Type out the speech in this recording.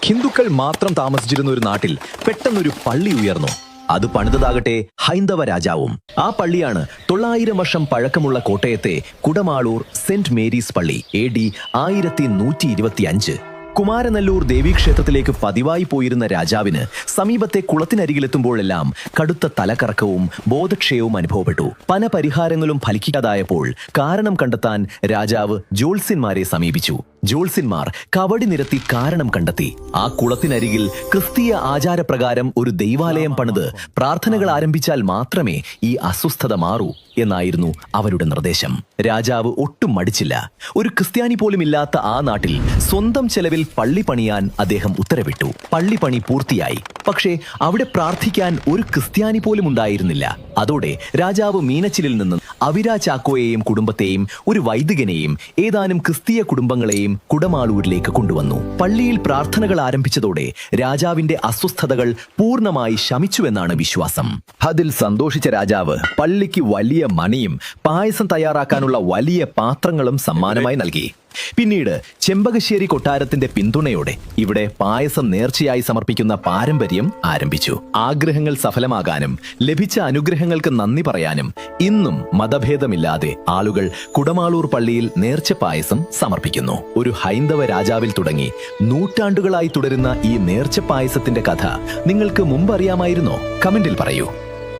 ഹിന്ദുക്കൾ മാത്രം താമസിച്ചിരുന്ന ഒരു നാട്ടിൽ പെട്ടെന്നൊരു പള്ളി ഉയർന്നു. അത് പണിതതാകട്ടെ ഹൈന്ദവ രാജാവും. ആ പള്ളിയാണ് 900 വർഷം പഴക്കമുള്ള കോട്ടയത്തെ കുടമാളൂർ സെന്റ് മേരീസ് പള്ളി. AD 1125. കുമാരനല്ലൂർ ദേവീക്ഷേത്രത്തിലേക്ക് പതിവായി പോയിരുന്ന രാജാവിന് സമീപത്തെ കുളത്തിനരികിലെത്തുമ്പോഴെല്ലാം കടുത്ത തലകറക്കവും ബോധക്ഷയവും അനുഭവപ്പെട്ടു. പല പരിഹാരങ്ങളും ഫലിക്കാതായപ്പോൾ കാരണം കണ്ടെത്താൻ രാജാവ് ജ്യോത്സ്യന്മാരെ സമീപിച്ചു. ജ്യോത്സ്യന്മാർ കവടി നിരത്തി കാരണം കണ്ടെത്തി. ആ കുളത്തിനരികിൽ ക്രിസ്തീയ ആചാരപ്രകാരം ഒരു ദൈവാലയം പണിത് പ്രാർത്ഥനകൾ ആരംഭിച്ചാൽ മാത്രമേ ഈ അസ്വസ്ഥത മാറൂ എന്നായിരുന്നു അവരുടെ നിർദ്ദേശം. രാജാവ് ഒട്ടും മടിച്ചില്ല. ഒരു ക്രിസ്ത്യാനി പോലും ഇല്ലാത്ത ആ നാട്ടിൽ സ്വന്തം ചെലവിൽ പള്ളി പണിയാൻ അദ്ദേഹം ഉത്തരവിട്ടു. പള്ളി പണി പൂർത്തിയായി. പക്ഷേ അവിടെ പ്രാർത്ഥിക്കാൻ ഒരു ക്രിസ്ത്യാനി പോലും ഉണ്ടായിരുന്നില്ല. അതോടെ രാജാവ് മീനച്ചിലിൽ നിന്ന് അവിര ചാക്കോയെയും കുടുംബത്തെയും ഒരു വൈദികനെയും ഏതാനും ക്രിസ്തീയ കുടുംബങ്ങളെയും കുടമാളൂരിലേക്ക് കൊണ്ടുവന്നു. പള്ളിയിൽ പ്രാർത്ഥനകൾ ആരംഭിച്ചതോടെ രാജാവിന്റെ അസ്വസ്ഥതകൾ പൂർണ്ണമായി ശമിച്ചുവെന്നാണ് വിശ്വാസം. അതിൽ സന്തോഷിച്ച രാജാവ് പള്ളിക്ക് വലിയ മണിയും പായസം തയ്യാറാക്കാനുള്ള വലിയ പാത്രങ്ങളും സമ്മാനമായി നൽകി. പിന്നീട് ചെമ്പകശ്ശേരി കൊട്ടാരത്തിന്റെ പിന്തുണയോടെ ഇവിടെ പായസം നേർച്ചയായി സമർപ്പിക്കുന്ന പാരമ്പര്യം ആരംഭിച്ചു. ആഗ്രഹങ്ങൾ സഫലമാകാനും ലഭിച്ച അനുഗ്രഹങ്ങൾക്ക് നന്ദി പറയാനും ഇന്നും മതഭേദമില്ലാതെ ആളുകൾ കുടമാളൂർ പള്ളിയിൽ നേർച്ച പായസം സമർപ്പിക്കുന്നു. ഒരു ഹൈന്ദവ രാജാവിൽ തുടങ്ങി നൂറ്റാണ്ടുകളായി തുടരുന്ന ഈ നേർച്ച പായസത്തിന്റെ കഥ നിങ്ങൾക്ക് മുമ്പ് അറിയാമായിരുന്നോ? കമന്റിൽ പറയൂ.